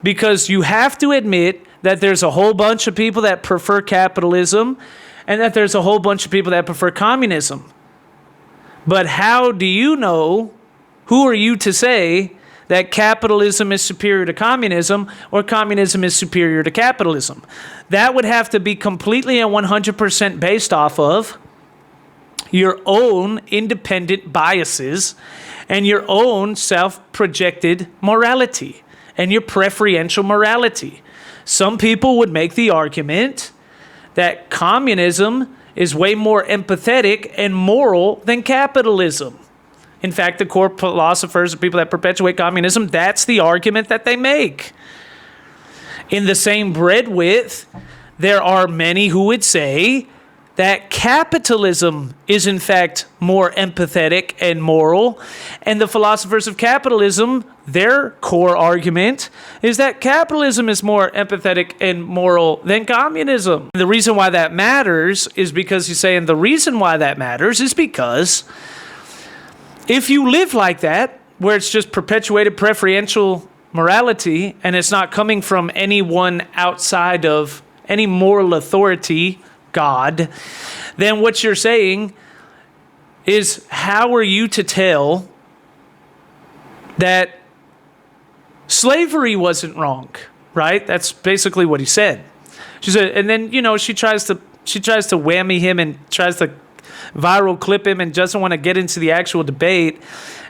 Because you have to admit that there's a whole bunch of people that prefer capitalism and that there's a whole bunch of people that prefer communism. But how do you know, who are you to say that capitalism is superior to communism or communism is superior to capitalism? That would have to be completely and 100% based off of your own independent biases and your own self-projected morality and your preferential morality. Some people would make the argument that communism is way more empathetic and moral than capitalism. In fact, the core philosophers, the people that perpetuate communism, that's the argument that they make. In the same breadth, there are many who would say that capitalism is in fact more empathetic and moral, and the philosophers of capitalism, their core argument is that capitalism is more empathetic and moral than communism. The reason why that matters is because he's saying the reason why that matters is because if you live like that, where it's just perpetuated preferential morality and it's not coming from anyone outside of any moral authority, God, then what you're saying is, how are you to tell that slavery wasn't wrong, right? That's basically what he said. She said, and then, she tries to whammy him and tries to viral clip him and doesn't want to get into the actual debate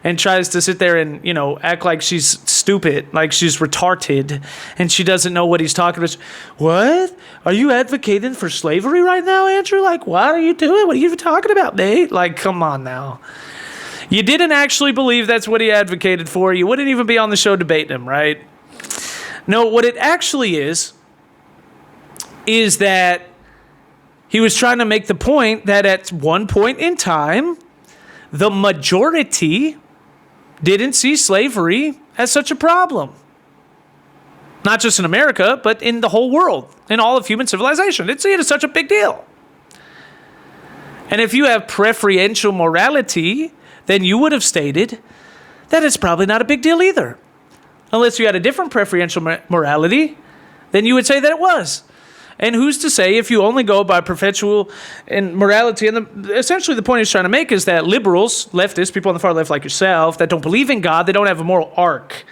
and tries to sit there and, act like she's stupid, like she's retarded, and she doesn't know what he's talking about. What? Are you advocating for slavery right now, Andrew? Like, what are you doing? What are you even talking about, Nate? Like, come on now. You didn't actually believe that's what he advocated for. You wouldn't even be on the show debating him, right? No, what it actually is that he was trying to make the point that at one point in time, the majority didn't see slavery as such a problem. Not just in America, but in the whole world, in all of human civilization. Didn't see it as such a big deal. And if you have preferential morality, then you would have stated that it's probably not a big deal either. Unless you had a different preferential morality, then you would say that it was. And who's to say if you only go by perpetual and morality? And essentially the point he's trying to make is that liberals, leftists, people on the far left like yourself, that don't believe in God, they don't have a moral arc.